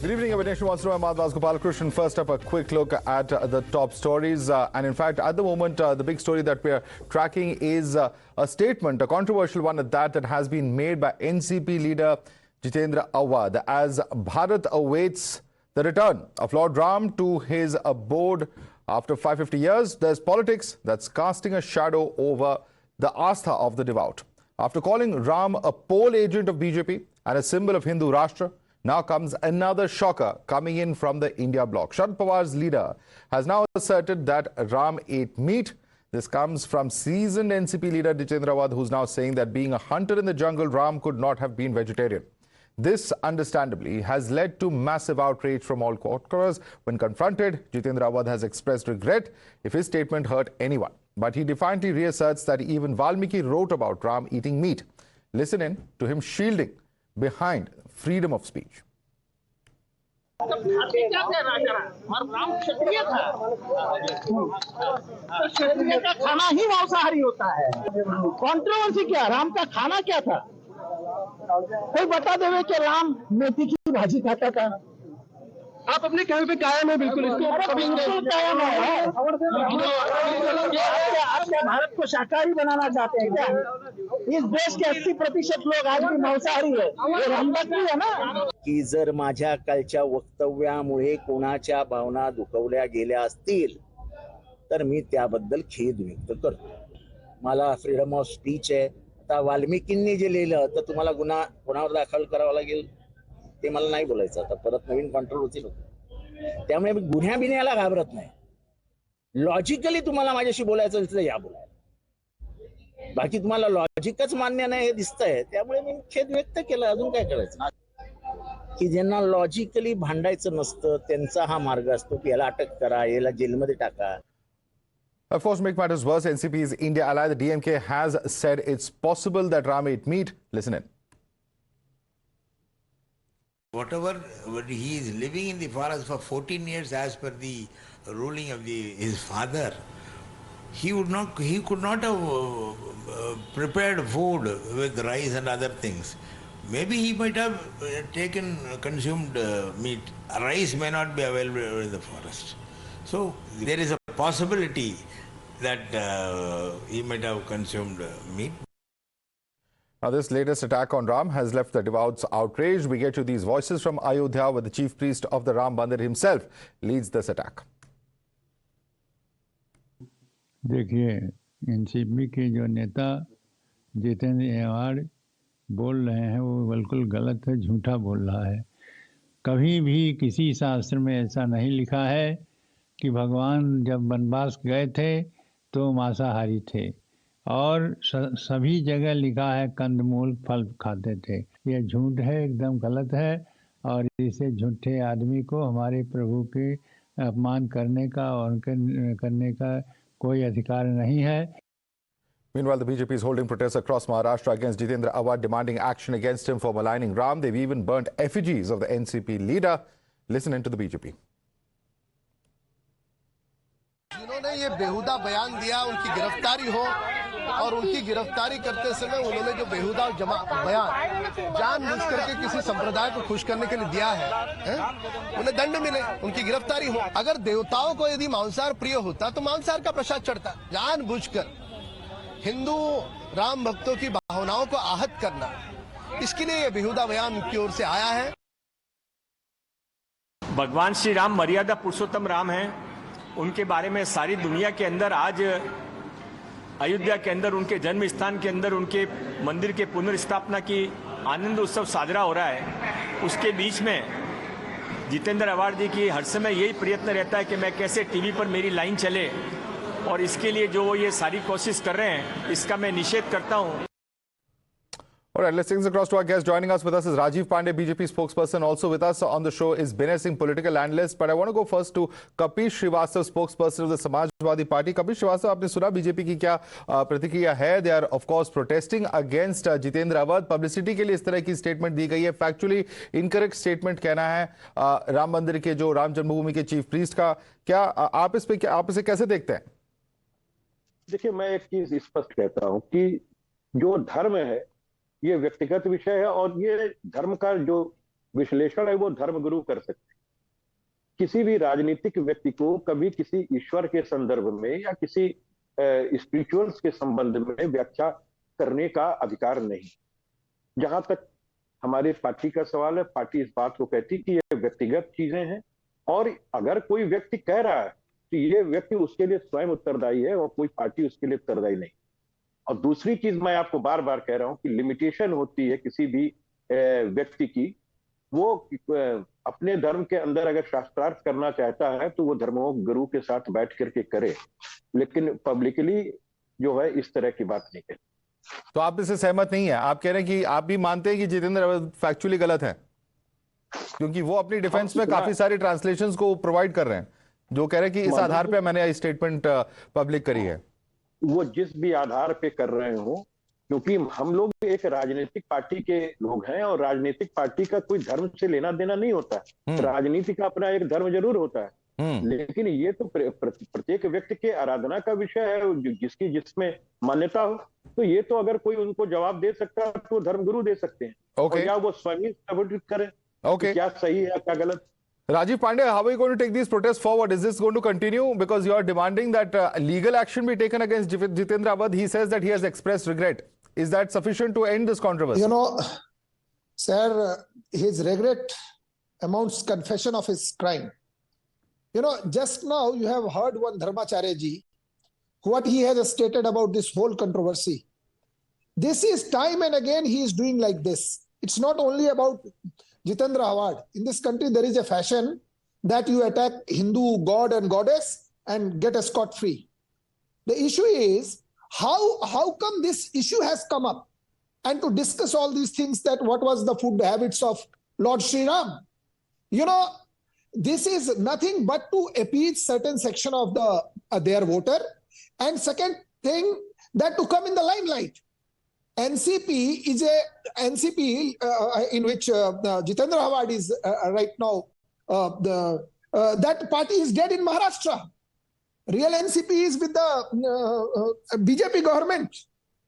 Good evening, everyone. Wants to know Madhavdas Gopalkrishnan. First up, a quick look at the top stories. And in fact, at the moment, the big story that we are tracking is a statement, a controversial one at that has been made by NCP leader Jitendra Awadh as Bharat awaits the return of Lord Ram to his abode after 550 years. There's politics that's casting a shadow over the Astha of the devout. After calling Ram a poll agent of BJP and a symbol of Hindu Rashtra, now comes another shocker coming in from the India bloc. Sharad Pawar's leader has now asserted that Ram ate meat. This comes from seasoned NCP leader Jitendra Awadh, who's now saying that being a hunter in the jungle, Ram could not have been vegetarian. This, understandably, has led to massive outrage from all quarters. When confronted, Jitendra Awadh has expressed regret if his statement hurt anyone. But he defiantly reasserts that even Valmiki wrote about Ram eating meat. Listen in to him shielding behind freedom of speech. खाना ही मांसाहारी होता है। Controversy क्या? राम का खाना क्या था? कोई बता देवे कि राम मेथी की भाजी खाता था। आप अपने कहने पे कायम है, बिल्कुल इसको बिल्कुल कायम है। आप क्या भारत को शाकाहारी बनाना चाहते हैं क्या? इस देश के 80% लोग आज भी मांसाहारी है। ये रामभक्ति है ना? की जर माझ्या कालच्या वक्तव्यामुळे कोणाच्या भावना दुखवल्या गेल्या असतील तर मी त्याबद्दल खेद व्यक्त करतो. मला फ्रीडम ऑफ स्पीच आहे. आता वाल्मिकींनी जे लिहिलं तर तुम्हाला गुन्हा कोणावर दाखल करावा लागेल ते मला नाही बोलायचं. आता परत नवीन कंट्रोवर्सी नको. त्यामुळे मी गुन्ह्या बिन्ह्याला घाबरत नाही. लॉजिकली तुम्हाला माझ्याशी बोलायचं असेल तर या बोलायला. बाकी तुम्हाला लॉजिकच मान्य नाही हे दिसतंय, त्यामुळे मी खेद व्यक्त केला. अजून काय करायचं? की ज्यांना लॉजिकली भांडायचं नसतं त्यांचा हा मार्ग असतो की याला अटक करा, याला जेलमध्ये टाका. Of course, to make matters worse, NCP's India ally, the DMK, has said it's possible that Ram ate meat. Listen in. Whatever he is living in the forest for 14 years as per the ruling of his father, he could not have prepared food with rice and other things. Maybe he might have consumed meat. Rice may not be available in the forest. So there is a possibility that he might have consumed meat. Now, this latest attack on Ram has left the devout's outraged. We get you these voices from Ayodhya, where the chief priest of the Ram Mandir himself leads this attack. देखिए, NCP के जो नेता Jitendra award बोल रहे हैं वो बिल्कुल गलत है, झूठा बोल रहा है। कभी भी किसी शास्त्र में ऐसा नहीं लिखा है कि भगवान जब वनवास गए थे तो मांसाहारी थे, और सभी जगह लिखा है कंदमूल फल खाते थे। ये झूठ है, एकदम गलत है, और इसे झूठे आदमी को हमारे प्रभु के अपमान करने का और करने का कोई अधिकार नहीं है। Meanwhile, the BJP is holding protests across Maharashtra against Jitendra Awadh, demanding action against him for maligning Ram. They've even burnt effigies of the NCP leader. Listen in to the BJP. जिन्होंने ये बेहुदा बयान दिया उनकी गिरफ्तारी हो, और उनकी गिरफ्तारी करते समय उन्होंने जो बेहुदा बयान जानबूझ करके किसी संप्रदाय को खुश करने के लिए दिया है, उन्हें दंड मिले, उनकी गिरफ्तारी हो। अगर देवताओं को यदि मांसाहार प्रिय होता तो मांसाहार का प्रसाद चढ़ता। जानबूझकर हिंदू राम भक्तों की भावनाओं को आहत करना, इसके लिए यह बेहुदा बयान उनकी ओर से आया है। भगवान श्री राम मर्यादा पुरुषोत्तम राम हैं। उनके बारे में सारी दुनिया के अंदर आज अयोध्या के अंदर उनके जन्म स्थान के अंदर उनके मंदिर के पुनर्स्थापना की आनंद उत्सव साजरा हो रहा है। उसके बीच में जितेंद्र अवार्ड जी की हर समय यही प्रयत्न रहता है कि मैं कैसे टीवी पर मेरी लाइन चले, और इसके लिए जो वो ये सारी कोशिश कर रहे हैं इसका मैं निषेध करता हूँ। All right, let's take this across to our guest. Joining us with us is Rajeev Panday, BJP spokesperson. Also with us on the show is Binay Singh, political analyst. But I want to go first to Kapish Srivastava, spokesperson of the Samajwadi Party. Kapish Srivastava, आपने सुना BJP की क्या प्रतिक्रिया है? They are of course protesting against Jitendra Awadh. Publicity के लिए इस तरह की स्टेटमेंट दी गई है। फैक्चुअली इनकरेक्ट स्टेटमेंट कहना है राम मंदिर के जो राम जन्मभूमि के चीफ प्रीस्ट का। क्या आप इसे कैसे देखते हैं? देखिए, मैं एक चीज स्पष्ट कहता हूं कि जो धर्म है ये व्यक्तिगत विषय है, और ये धर्म का जो विश्लेषण है वो धर्मगुरु कर सकते हैं। किसी भी राजनीतिक व्यक्ति को कभी किसी ईश्वर के संदर्भ में या किसी स्पिरिचुअल्स के संबंध में व्याख्या करने का अधिकार नहीं। जहां तक हमारी पार्टी का सवाल है, पार्टी इस बात को कहती कि ये व्यक्तिगत चीजें हैं, और अगर कोई व्यक्ति कह रहा है तो ये व्यक्ति उसके लिए स्वयं उत्तरदायी है और कोई पार्टी उसके लिए उत्तरदायी नहीं। और दूसरी चीज मैं आपको बार बार कह रहा हूं कि लिमिटेशन होती है किसी भी व्यक्ति की, वो अपने धर्म के अंदर अगर शास्त्रार्थ करना चाहता है तो वो धर्मगुरु के साथ बैठ करके करे, लेकिन पब्लिकली जो है इस तरह की बात नहीं करे। तो आप इससे सहमत नहीं है? आप कह रहे हैं कि आप भी मानते हैं कि जितेंद्र अवध फैक्चुअली गलत है, क्योंकि वो अपनी डिफेंस में काफी सारे ट्रांसलेशंस को प्रोवाइड कर रहे हैं, जो कह रहे हैं कि इस आधार पे मैंने स्टेटमेंट पब्लिक करी है। वो जिस भी आधार पे कर रहे हो, क्योंकि हम लोग एक राजनीतिक पार्टी के लोग हैं और राजनीतिक पार्टी का कोई धर्म से लेना देना नहीं होता है। राजनीति का अपना एक धर्म जरूर होता है, लेकिन ये तो प्रत्येक व्यक्ति के आराधना का विषय है, जिसकी जिसमें मान्यता हो। तो ये तो अगर कोई उनको जवाब दे सकता है तो धर्मगुरु दे सकते हैं, और या वो स्वयं संबोधित करें क्या सही है क्या गलत। Rajeev Panday, how are you going to take these protests forward? Is this going to continue? Because you are demanding that legal action be taken against Jitendra Awadh. He says that he has expressed regret. Is that sufficient to end this controversy? You know, sir, his regret amounts confession of his crime. You know, just now you have heard one Dharmacharya ji, what he has stated about this whole controversy. This is time and again he is doing like this. It's not only about Jitendra Awhad. In this country, there is a fashion that you attack Hindu god and goddess and get a scot-free. The issue is, how come this issue has come up? And to discuss all these things, that what was the food habits of Lord Sri Ram. You know, this is nothing but to appease certain section of their voter. And second thing, that to come in the limelight. NCP is in which Jitendra Awhad is right now. That party is dead in Maharashtra. Real NCP is with the BJP government,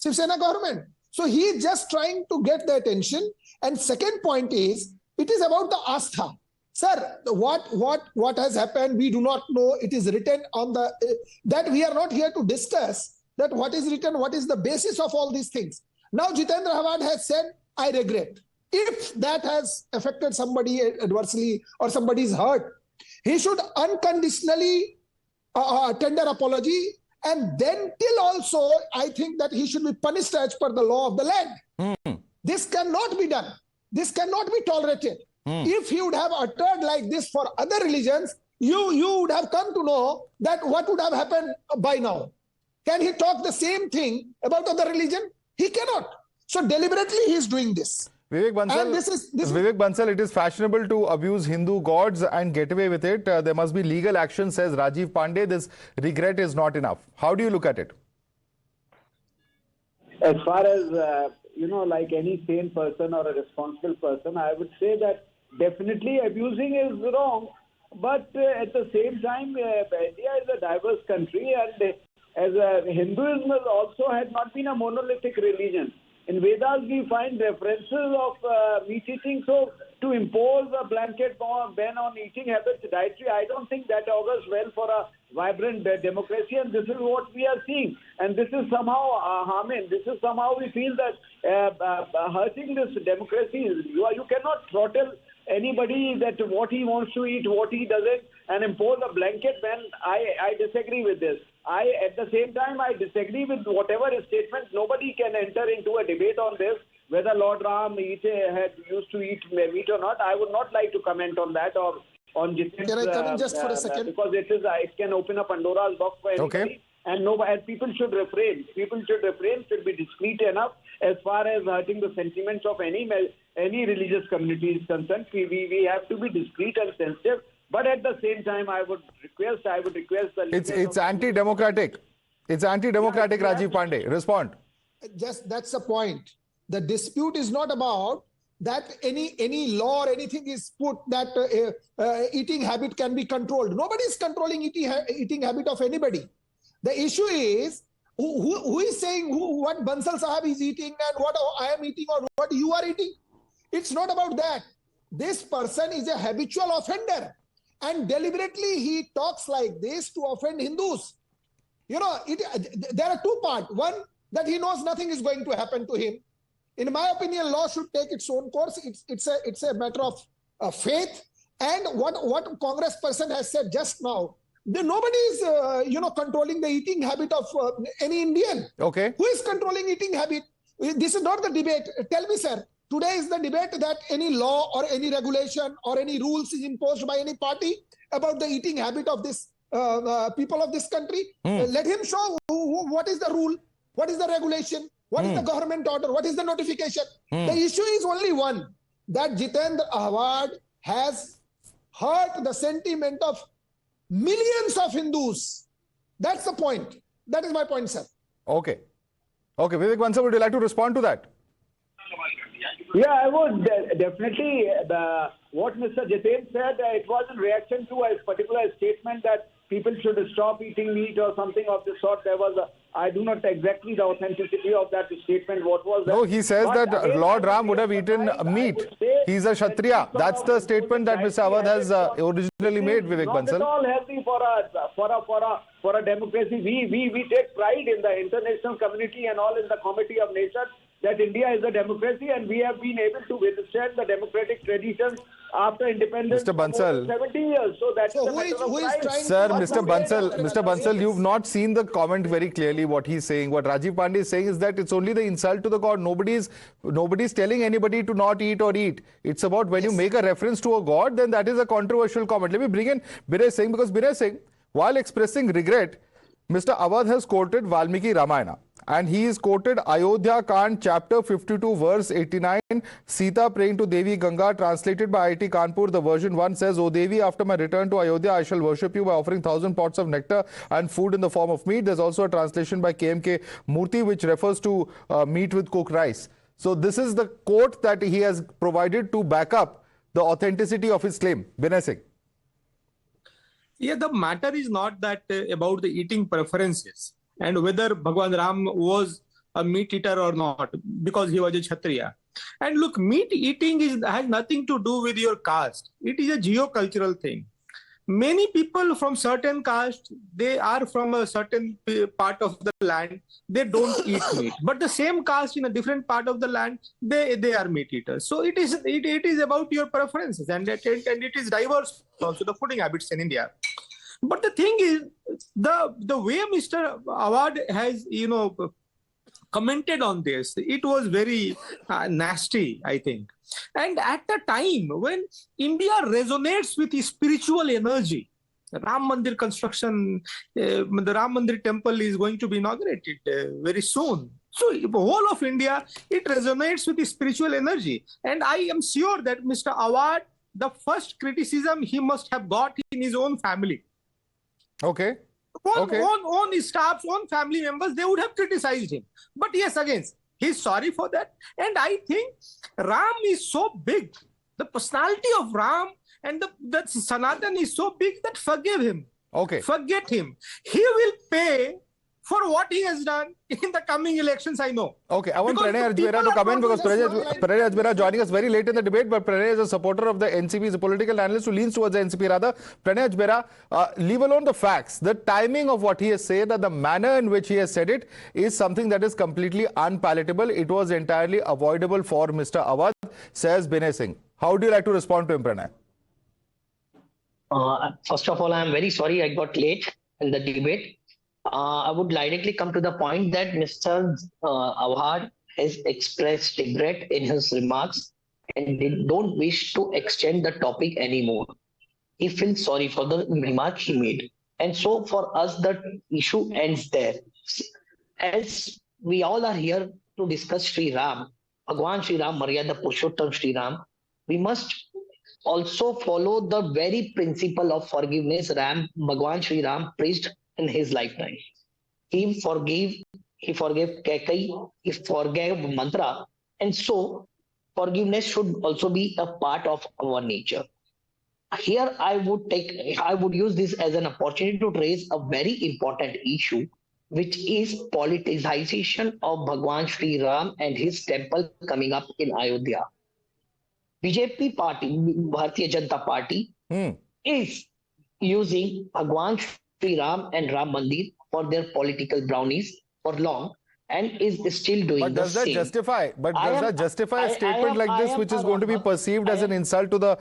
Shiv Sena government. So he is just trying to get the attention. And second point is, it is about the Astha. Sir, what has happened, we do not know. It is written on that we are not here to discuss that what is written, what is the basis of all these things. Now Jitendra Awhad has said, I regret. If that has affected somebody adversely or somebody is hurt, he should unconditionally tender apology, and then till also I think that he should be punished as per the law of the land. This cannot be done. This cannot be tolerated. If he would have uttered like this for other religions, you would have come to know that what would have happened by now. Can he talk the same thing about other religion? He cannot. So deliberately he is doing this. Vivek Bansal, Vivek Bansal, it is fashionable to abuse Hindu gods and get away with it. There must be legal action, says Rajeev Panday. This regret is not enough. How do you look at it? As far as, like any sane person or a responsible person, I would say that definitely abusing is wrong. But at the same time, India is a diverse country, and as Hinduism also had not been a monolithic religion. In Vedas, we find references of meat eating. So, to impose a blanket ban on eating habits, dietary, I don't think that augurs well for a vibrant democracy. And this is what we are seeing. And this is somehow harming. This is somehow we feel that hurting this democracy. You cannot throttle anybody that what he wants to eat, what he doesn't, and impose a blanket ban. I disagree with this. At the same time, I disagree with whatever statement. Nobody can enter into a debate on this, whether Lord Ram had used to eat meat or not. I would not like to comment on that or on Jitendra. Can I come in just for a second? Because it can open a Pandora's box for anybody. Okay. And people should refrain. People should refrain, should be discreet enough as far as hurting the sentiments of any religious community is concerned. We have to be discreet and sensitive. But at the same time, I would request the... It's anti-democratic. It's anti-democratic, Rajeev Panday. Respond. Just that's the point. The dispute is not about that any law or anything is put that eating habit can be controlled. Nobody is controlling eating habit of anybody. The issue is who is saying what Bansal Sahab is eating and what I am eating or what you are eating. It's not about that. this person is a habitual offender and deliberately he talks like this to offend Hindus. You know, there are two parts. One, that he knows nothing is going to happen to him. In my opinion, law should take its own course. It's a matter of faith. And what Congress person has said just now, nobody is controlling the eating habit of any Indian. Okay. Who is controlling eating habit? This is not the debate. Tell me, sir. Today is the debate that any law or any regulation or any rules is imposed by any party about the eating habit of this people of this country. Let him show what is the rule, what is the regulation, what is the government order, what is the notification. The issue is only one, that Jitendra Awhad has hurt the sentiment of millions of Hindus. That's the point. That is my point, sir. Okay. Okay, Vivek Bansal, would you like to respond to that? Yeah, I would definitely. What Mr. Jitendra said, it was in reaction to a particular statement that people should stop eating meat or something of the sort. There was I do not exactly the authenticity of that statement. What was that? No, he says that Lord Ram would have etten meat. He's a Kshatriya. That's the statement that Mr. Awad has originally made, Vivek Bansal. Not at all healthy for a democracy. We take pride in the international community and all in the Committee of Nations that India is a democracy, and we have been able to withstand the democratic traditions after independence Mr. Bansal, for 70 years. So that's so who is trying Sir, to... Mr. Bansal, you've not seen the comment very clearly what he's saying. What Rajeev Panday is saying is that it's only the insult to the god. Nobody's telling anybody to not eat or eat. It's about when you make a reference to a god, then that is a controversial comment. Let me bring in Binay Singh, because Binay Singh, while expressing regret, Mr. Awad has quoted Valmiki Ramayana. And he is quoted Ayodhya Kand chapter 52 verse 89, Sita praying to Devi Ganga, translated by IIT Kanpur. The version 1 says, O Devi, after my return to Ayodhya, I shall worship you by offering 1,000 pots of nectar and food in the form of meat. There's also a translation by KMK Murthy which refers to meat with cooked rice. So this is the quote that he has provided to back up the authenticity of his claim. Binay Singh. Yeah, the matter is not that about the eating preferences and whether Bhagwan Ram was a meat eater or not, because he was a Kshatriya. And look, meat eating has nothing to do with your caste. It is a geocultural thing. Many people from certain caste, they are from a certain part of the land, they don't eat meat. But the same caste in a different part of the land, they are meat eaters. So it is about your preferences, and it is diverse also, the fooding habits in India. But the thing is, the way Mr. Awad has, commented on this, it was very nasty, I think. And at the time when India resonates with the spiritual energy, the Ram Mandir construction, the Ram Mandir temple is going to be inaugurated very soon. So the whole of India, it resonates with the spiritual energy. And I am sure that Mr. Awad, the first criticism he must have got in his own family. Okay. On his staff's own family members, they would have criticized him. But yes, again, he's sorry for that. And I think Ram is so big. The personality of Ram and that Sanatan is so big that forgive him. Okay. Forget him. He will pay for what he has done in the coming elections, I know. Okay, I want Pranay Ajmera to come in, because Pranay Ajmera joining us very late in the debate, but Pranay is a supporter of the NCP, is a political analyst who leans towards the NCP rather. Pranay Ajmera, leave alone the facts. The timing of what he has said and the manner in which he has said it is something that is completely unpalatable. It was entirely avoidable for Mr. Awad, says Binay Singh. How do you like to respond to him, Pranay? First of all, I am very sorry I got late in the debate. I would directly come to the point that Mr. Awhad has expressed regret in his remarks and they don't wish to extend the topic anymore. He feels sorry for the remark he made. And so for us, the issue ends there. As we all are here to discuss Sri Ram, Bhagwan Sri Ram, Maryada Purushottam Sri Ram, we must also follow the very principle of forgiveness Bhagwan Sri Ram preached in his lifetime. He forgave Kaikai, he forgave Mantra, and so forgiveness should also be a part of our nature. Here I would use this as an opportunity to raise a very important issue, which is politicization of Bhagwan Sri Ram and his temple coming up in Ayodhya. BJP party, Bharatiya Janata Party, is using Bhagwan Sri Ram and Ram Mandir for their political brownies for long, and is still doing but does the that same. justify? But does that justify a statement like this, which is going to be perceived as an insult to the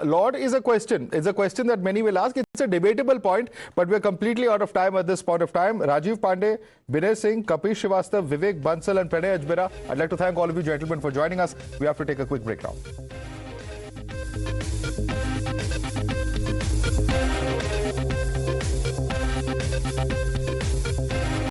Lord? Is a question. It's a question that many will ask. It's a debatable point, but we're completely out of time at this point of time. Rajeev Panday, Binay Singh, Kapish Srivastav, Vivek Bansal, and Pranay Ajmera. I'd like to thank all of you gentlemen for joining us. We have to take a quick break now.